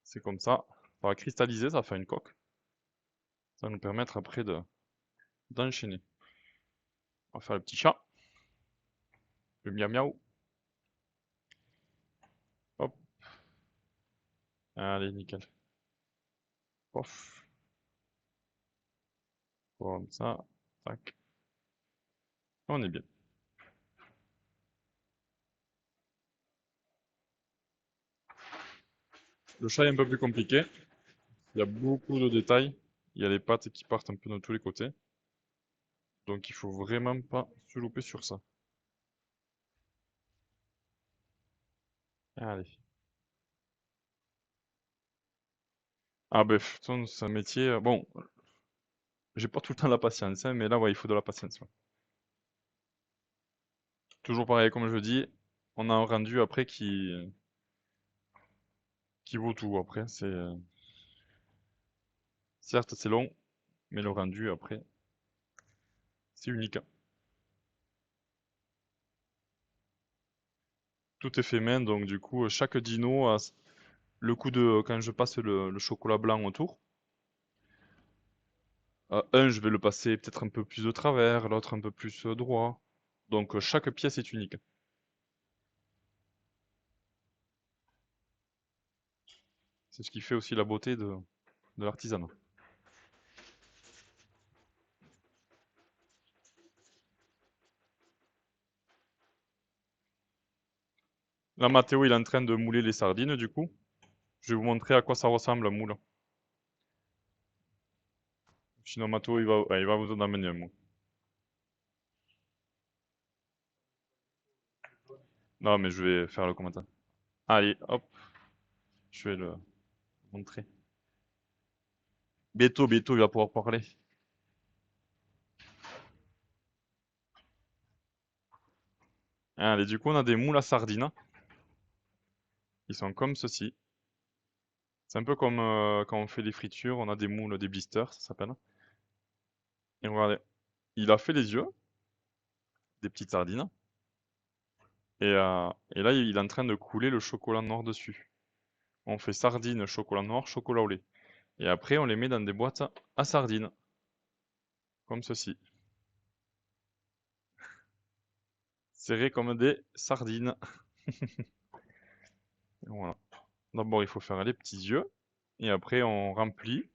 C'est comme ça. Ça va cristalliser, ça va faire une coque. Ça va nous permettre après d'enchaîner. On va faire le petit chat. Le miaou miaou. Hop. Allez, nickel. Pof. Comme ça. Tac. On est bien. Le chat est un peu plus compliqué. Il y a beaucoup de détails. Il y a les pattes qui partent un peu de tous les côtés. Donc il faut vraiment pas se louper sur ça. Allez. Ah ben, de toute façon, c'est un métier... Bon, j'ai pas tout le temps la patience, hein, mais là, ouais, il faut de la patience. Ouais. Toujours pareil, comme je dis, on a un rendu après qui vaut tout. Après, certes, c'est long, mais le rendu après, c'est unique. Tout est fait main, donc du coup, chaque dino a le coup de... Quand je passe le chocolat blanc autour, un, je vais le passer peut-être un peu plus de travers, l'autre un peu plus droit. Donc chaque pièce est unique. C'est ce qui fait aussi la beauté de l'artisanat. Là, Mathéo, il est en train de mouler les sardines, du coup. Je vais vous montrer à quoi ça ressemble un moule. Sinon, Mathéo, il va vous en amener un, moi. Non, mais je vais faire le commentaire. Allez, hop, je vais le montrer. Bientôt, bientôt, il va pouvoir parler. Allez, du coup, on a des moules à sardines. Ils sont comme ceci. C'est un peu comme quand on fait des fritures, on a des moules, des blisters, ça s'appelle. Et regardez, il a fait les yeux, des petites sardines. Et là, il est en train de couler le chocolat noir dessus. On fait sardines, chocolat noir, chocolat au lait. Et après, on les met dans des boîtes à sardines, comme ceci. Serrés comme des sardines. Voilà. D'abord, il faut faire les petits yeux. Et après, on remplit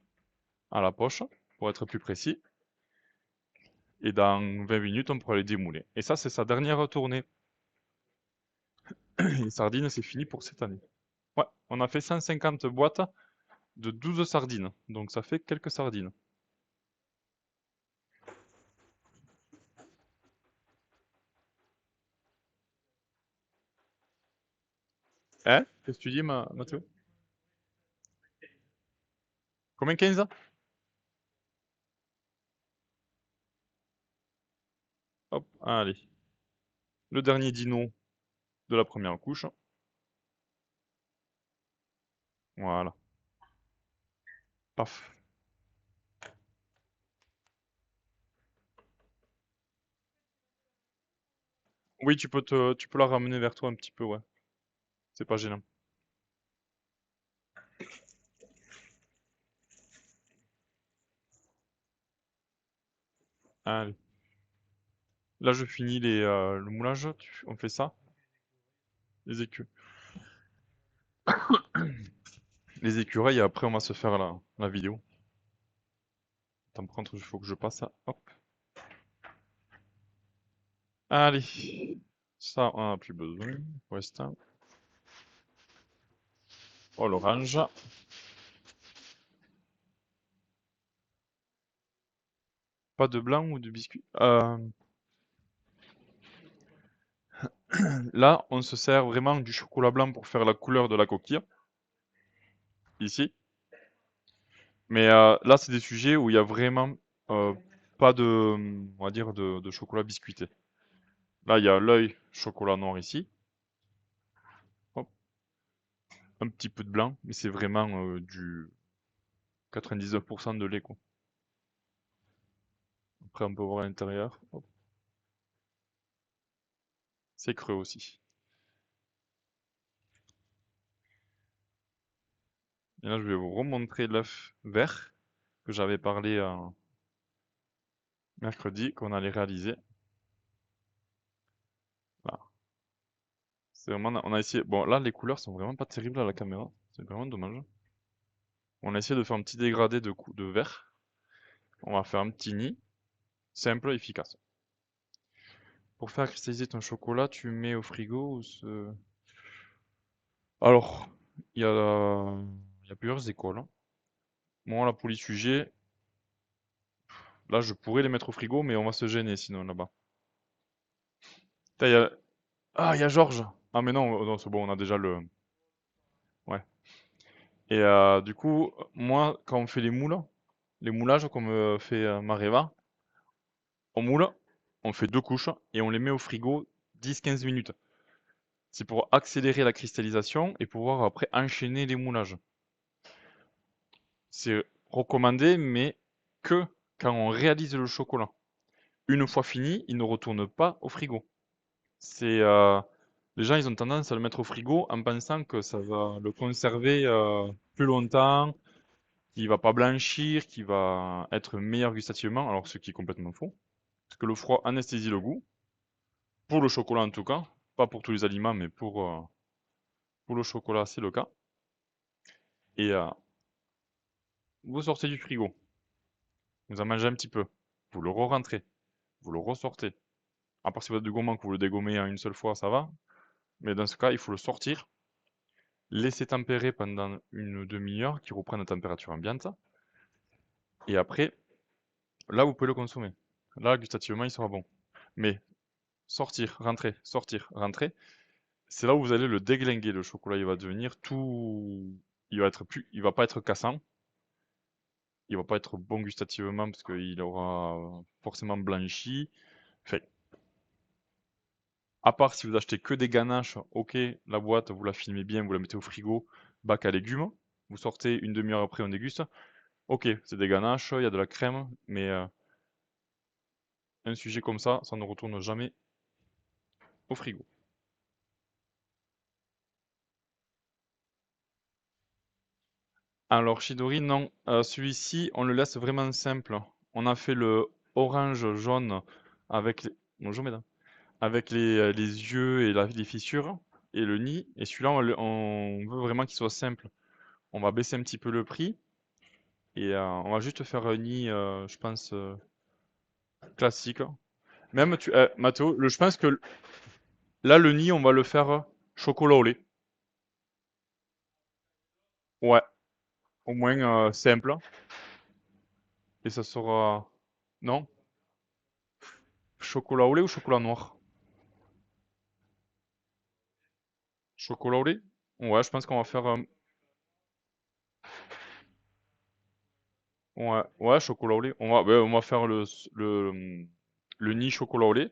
à la poche, pour être plus précis. Et dans 20 minutes, on pourra les démouler. Et ça, c'est sa dernière tournée. Les sardines, c'est fini pour cette année. Ouais, on a fait 150 boîtes de 12 sardines. Donc ça fait quelques sardines. Hein? Qu'est-ce que tu dis, Mathieu? Combien 15? Hop, allez. Le dernier dino de la première couche. Voilà. Paf. Oui, tu peux la ramener vers toi un petit peu, ouais. C'est pas gênant. Allez. Là, je finis le moulage. On fait ça. Les écus. Les écureuils, et après, on va se faire la vidéo. Attends, par contre, il faut que je passe ça. Hop. Allez. Ça, on en a plus besoin pour l'instant. Oh, l'orange. Pas de blanc ou de biscuit. Là, on se sert vraiment du chocolat blanc pour faire la couleur de la coquille. Ici. Mais là, c'est des sujets où il y a vraiment euh, pas de, on va dire, de chocolat biscuité. Là, il y a l'œil chocolat noir ici. Hop, un petit peu de blanc, mais c'est vraiment du 99% de lait, quoi. Après, on peut voir à l'intérieur. Hop, c'est creux aussi. Et là, je vais vous remontrer l'œuf vert que j'avais parlé mercredi, qu'on allait réaliser. Voilà. C'est vraiment, on a essayé. Bon, là, les couleurs sont vraiment pas terribles à la caméra. C'est vraiment dommage. On a essayé de faire un petit dégradé de vert. On va faire un petit nid, simple, efficace. Pour faire cristalliser ton chocolat, tu mets au frigo ou Alors, il y a plusieurs écoles, hein. Moi, là, pour les sujets, là, je pourrais les mettre au frigo, mais on va se gêner sinon là-bas. Putain, Ah, il y a Georges! Ah, mais non, non, c'est bon, on a déjà le. Ouais. Et du coup, moi, quand on fait les moulages comme fait Mareva, on moule, on fait 2 couches et on les met au frigo 10-15 minutes. C'est pour accélérer la cristallisation et pouvoir après enchaîner les moulages. C'est recommandé, mais que quand on réalise le chocolat. Une fois fini, il ne retourne pas au frigo. C'est les gens, ils ont tendance à le mettre au frigo en pensant que ça va le conserver plus longtemps, qu'il va pas blanchir, qu'il va être meilleur gustativement, alors ce qui est complètement faux. Parce que le froid anesthésie le goût, pour le chocolat en tout cas, pas pour tous les aliments, mais pour le chocolat, c'est le cas. Et vous sortez du frigo, vous en mangez un petit peu, vous le re-rentrez, vous le ressortez. À part si vous êtes du gourmand que vous le dégommez en une seule fois, ça va. Mais dans ce cas, il faut le sortir, laisser tempérer pendant une demi-heure, qu'il reprenne la température ambiante. Et après, là, vous pouvez le consommer. Là, gustativement, il sera bon. Mais sortir, rentrer, c'est là où vous allez le déglinguer. Le chocolat, il va devenir tout. Il va pas être cassant. Il va pas être bon gustativement parce qu'il aura forcément blanchi. Enfin, à part si vous achetez que des ganaches, ok, la boîte, vous la filmez bien, vous la mettez au frigo, bac à légumes. Vous sortez une demi-heure après, on déguste. Ok, c'est des ganaches, il y a de la crème, mais un sujet comme ça ne retourne jamais au frigo. Alors, Chidori, non. Celui-ci, on le laisse vraiment simple. On a fait le orange jaune avec les... Bonjour, mesdames. Avec les yeux et les fissures et le nid. Et celui-là, on veut vraiment qu'il soit simple. On va baisser un petit peu le prix et on va juste faire un nid, je pense, classique. Même, Mathéo, je pense que là, le nid, on va le faire chocolat au lait. Ouais, au moins simple. Et ça sera... Non? Chocolat au lait ou chocolat noir? Chocolat au lait? Ouais, je pense qu'on va faire... ouais, ouais, chocolat au lait. On va faire le nid chocolat au lait.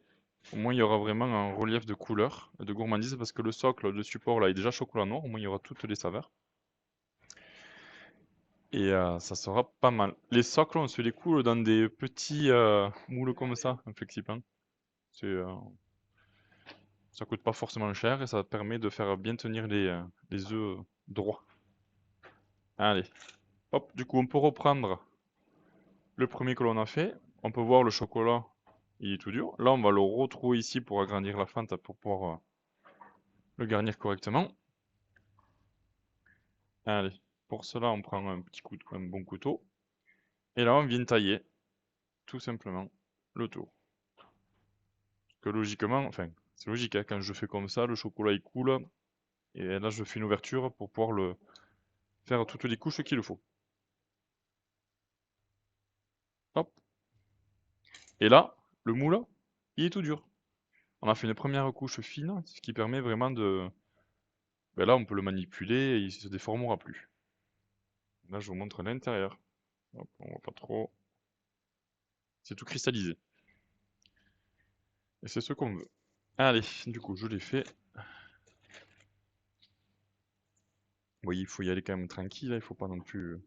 Au moins, il y aura vraiment un relief de couleur, de gourmandise, parce que le socle de support, là, est déjà chocolat noir. Au moins, il y aura toutes les saveurs. Et ça sera pas mal. Les socles, on se les coule dans des petits moules comme ça, un flexipain. C'est, ça coûte pas forcément cher et ça permet de faire bien tenir les œufs droits. Allez, hop, du coup, on peut reprendre le premier que l'on a fait. On peut voir le chocolat, il est tout dur. Là, on va le retrouver ici pour agrandir la fente pour pouvoir le garnir correctement. Allez, pour cela, on prend un bon couteau. Et là, on vient tailler, tout simplement, le tour. Que logiquement, enfin, c'est logique, hein, quand je fais comme ça, le chocolat il coule. Et là, je fais une ouverture pour pouvoir le faire toutes les couches qu'il faut. Hop. Et là, le moule, il est tout dur. On a fait une première couche fine, ce qui permet vraiment de... Ben là, on peut le manipuler et il se déformera plus. Là, je vous montre l'intérieur. Hop, on voit pas trop. C'est tout cristallisé. Et c'est ce qu'on veut. Allez, du coup, je l'ai fait. Oui, il faut y aller quand même tranquille, hein, il faut pas non plus...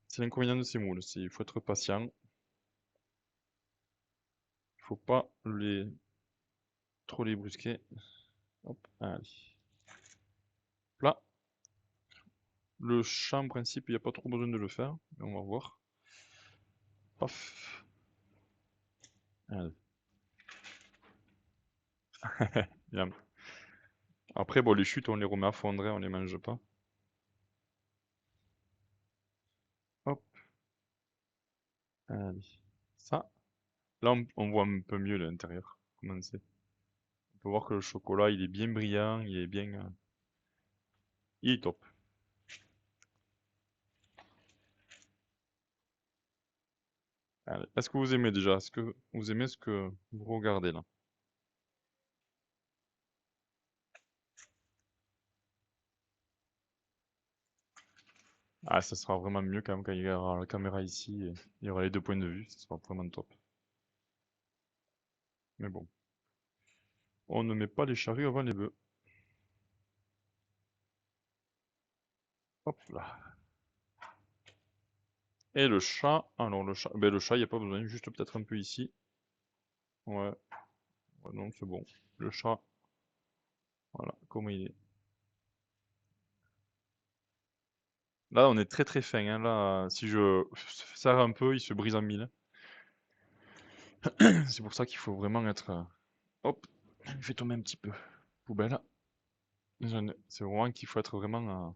C'est l'inconvénient de ces moules, il faut être patient. Il faut pas trop les brusquer. Hop, allez. Là, le chat, en principe, il n'y a pas trop besoin de le faire, mais on va voir. Paf. Allez. Bien. Après, bon, les chutes, on les remet à fondre, hein, on les mange pas. Hop. Allez. Ça. Là, on voit un peu mieux l'intérieur. Comment c'est. On peut voir que le chocolat, il est bien brillant, il est bien... il est top. Allez. Est-ce que vous aimez déjà? Est-ce que vous aimez ce que vous regardez là? Ah, ça sera vraiment mieux quand même quand il y aura la caméra ici et il y aura les deux points de vue, ça sera vraiment top. Mais bon, on ne met pas les charrues avant les bœufs. Hop là. Et le chat, alors le chat, il n'y a pas besoin, juste peut-être un peu ici. Ouais, ouais, non, c'est bon. Le chat, voilà, comment il est. Là, on est très très fin, hein. Là, si je serre un peu, il se brise en mille. C'est pour ça qu'il faut vraiment être... Hop, il fait tomber un petit peu. Poubelle. C'est vraiment qu'il faut être vraiment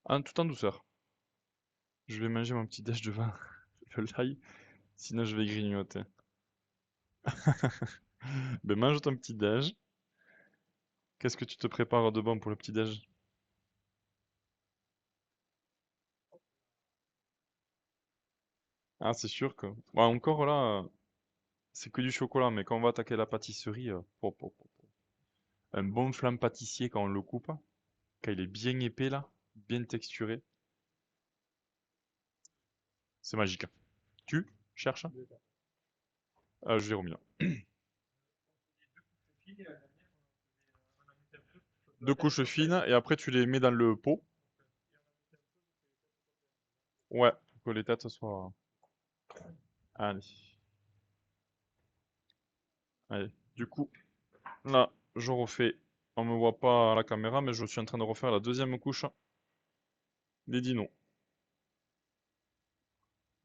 tout en douceur. Je vais manger mon petit déj devant le l'ail, sinon je vais grignoter. Ben mange ton petit déj. Qu'est-ce que tu te prépares de bon pour le petit déj? Ah, c'est sûr que... Ouais, encore là, c'est que du chocolat, mais quand on va attaquer la pâtisserie, un bon flan pâtissier quand on le coupe, quand il est bien épais là, bien texturé, c'est magique. Tu cherches? Je l'ai remis là. Deux couches fines et après tu les mets dans le pot. Ouais, pour que les têtes soient... Allez, allez. Du coup, là, je refais. On me voit pas à la caméra, mais je suis en train de refaire la deuxième couche des dinos.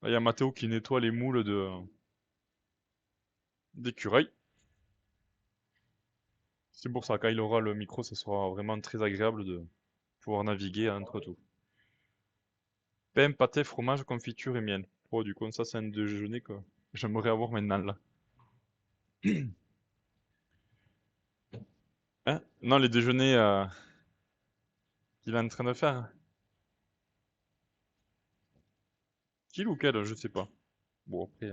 Là, il y a Mathéo qui nettoie les moules d'écureuil. C'est pour ça, quand il aura le micro, ça sera vraiment très agréable de pouvoir naviguer entre tout. Pain, pâté, fromage, confiture et miel. Oh, du coup, ça, c'est un déjeuner que j'aimerais avoir maintenant, là. Hein? Non, les déjeuners qu'il est en train de faire. Qu'il ou quel, je sais pas. Bon, après...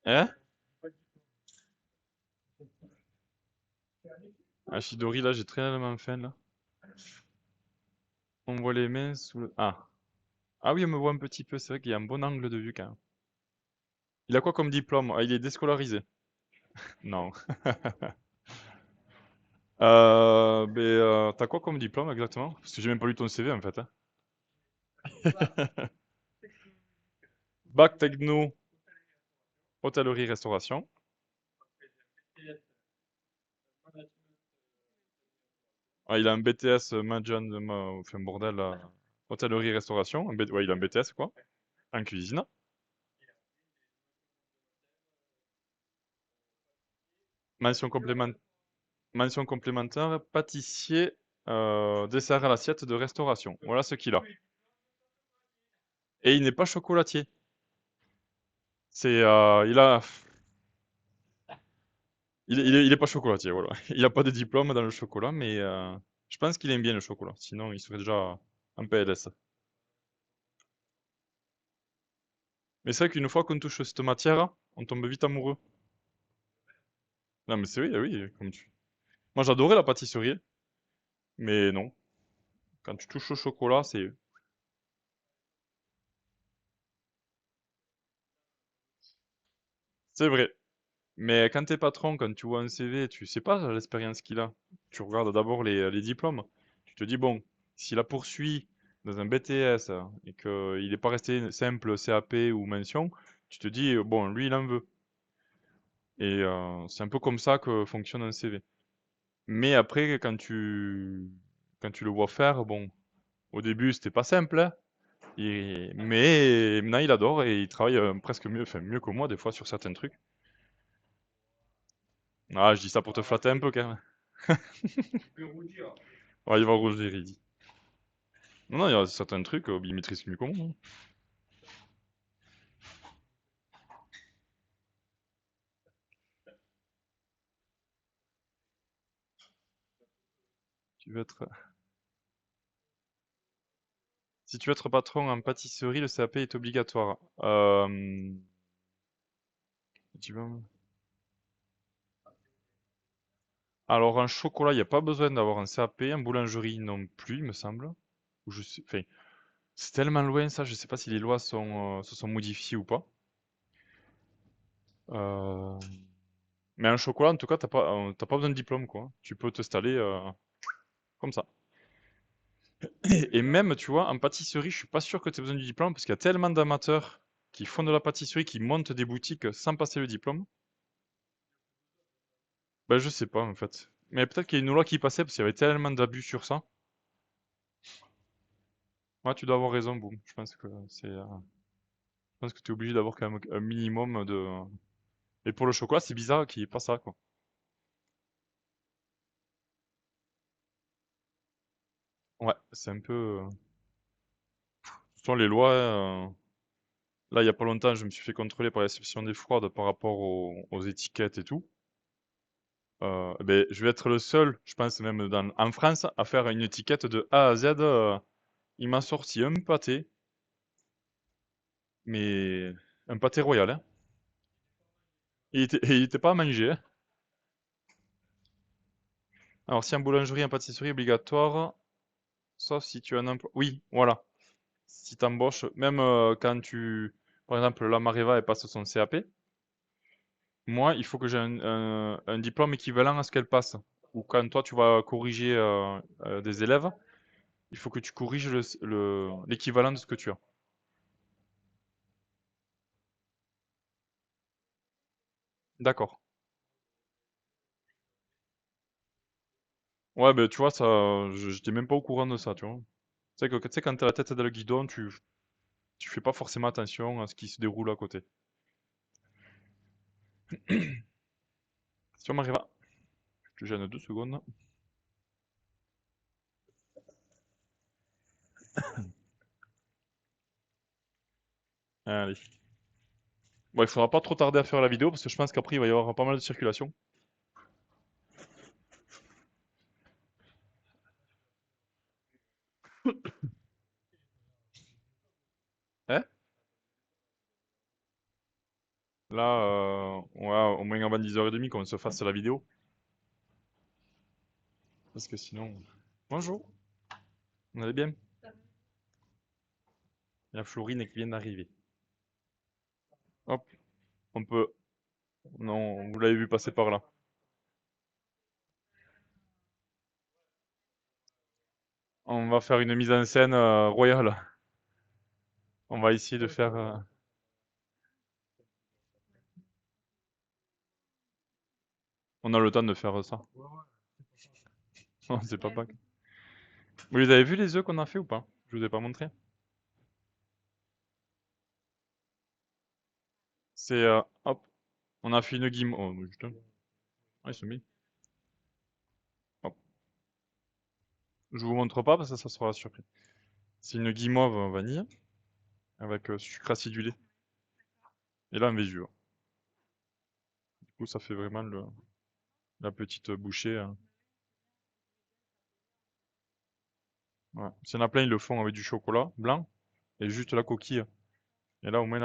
Hein? Ah, Chidori, là, j'ai très faim, là. On voit les mains sous le... Ah. Ah oui, on me voit un petit peu, c'est vrai qu'il y a un bon angle de vue, quand même. Il a quoi comme diplôme? Ah, il est déscolarisé. Non. T'as quoi comme diplôme exactement? Parce que j'ai même pas lu ton CV en fait, hein. Bac techno, hôtellerie, restauration. Ah, il a un BTS enfin bordel, hôtellerie, restauration. Ouais, il a un BTS quoi, en cuisine. Mention complémentaire, mention complémentaire, pâtissier, dessert à l'assiette de restauration. Voilà ce qu'il a. Et il n'est pas chocolatier. Il est pas chocolatier, voilà. Il a pas de diplôme dans le chocolat, mais je pense qu'il aime bien le chocolat. Sinon, il serait déjà en PLS. Mais c'est vrai qu'une fois qu'on touche cette matière, on tombe vite amoureux. Non, mais c'est oui, oui, comme tu... Moi, j'adorais la pâtisserie. Mais non, quand tu touches au chocolat, c'est vrai. Mais quand t'es patron, quand tu vois un CV, tu sais pas l'expérience qu'il a. Tu regardes d'abord les diplômes. Tu te dis, bon, s'il a poursuivi dans un BTS et qu'il n'est pas resté simple CAP ou mention, tu te dis, bon, lui, il en veut. Et c'est un peu comme ça que fonctionne un CV. Mais après, quand tu le vois faire, bon, au début, c'était pas simple, hein, mais maintenant, il adore et il travaille presque mieux, enfin, mieux que moi, des fois, sur certains trucs. Ah, je dis ça pour te flatter un peu, quand même. Ouais, il va rougir, il dit. Non, non, il y a certains trucs, il maîtrise mieux que moi, hein. Tu veux être... Si tu veux être patron en pâtisserie, le CAP est obligatoire. Tu veux- Alors, un chocolat, il n'y a pas besoin d'avoir un CAP. En boulangerie, non plus, il me semble. Ou je sais... Enfin, c'est tellement loin, ça, je sais pas si les lois se sont modifiées ou pas. Euh, Mais un chocolat, en tout cas, t'as pas besoin de diplôme, quoi. Tu peux t'installer comme ça. Et même, tu vois, en pâtisserie, je suis pas sûr que tu aies besoin du diplôme parce qu'il y a tellement d'amateurs qui font de la pâtisserie, qui montent des boutiques sans passer le diplôme. Ben, je sais pas, en fait. Mais peut-être qu'il y a une loi qui passait parce qu'il y avait tellement d'abus sur ça. Ouais, tu dois avoir raison, Boum. Je pense que tu es obligé d'avoir quand même un minimum de. Et pour le chocolat, c'est bizarre qu'il n'y ait pas ça, quoi. Ouais, c'est un peu. Ce sont les lois. Là, il y a pas longtemps, je me suis fait contrôler par l'exception des fraudes par rapport aux étiquettes et tout. Ben, je vais être le seul, je pense même en France, à faire une étiquette de A à Z. Il m'a sorti un pâté, mais un pâté royal, hein. Il était pas à manger, hein. Alors, si en boulangerie, en pâtisserie obligatoire, sauf si tu as un emploi. Oui, voilà. Si tu embauches, même quand tu. Par exemple, la Mareva, elle passe son CAP. Moi, il faut que j'ai un diplôme équivalent à ce qu'elle passe. Ou quand toi, tu vas corriger des élèves, il faut que tu corriges l'équivalent de ce que tu as. D'accord. Ouais, ben tu vois, ça, j'étais même pas au courant de ça, tu vois. Tu sais, quand t'as la tête dans le guidon, tu fais pas forcément attention à ce qui se déroule à côté. Si tu m'arrives à... Je te gêne 2 secondes. Allez. Bon, il faudra pas trop tarder à faire la vidéo parce que je pense qu'après il va y avoir pas mal de circulation. Hein? Là, ouais, au moins avant 10h30 qu'on se fasse la vidéo. Parce que sinon... Bonjour, on allait bien? Il y a Florine qui vient d'arriver. Hop, on peut... Non, vous l'avez vu passer par là. On va faire une mise en scène royale. On va essayer de faire... On a le temps de faire ça. Non, c'est pas Pâques. Vous les avez vu les œufs qu'on a fait ou pas? Je vous ai pas montré. C'est... hop, on a fait une guimauve. Oh, mais putain. Ah, ils sont mis. Hop. Je vous montre pas parce que ça sera la surprise. C'est une guimauve vanille avec sucre acidulé. Et là, un Vésuve. Du coup, ça fait vraiment la petite bouchée, hein. Ouais. S'il y en a plein, ils le font avec du chocolat blanc et juste la coquille. Et là, au moins,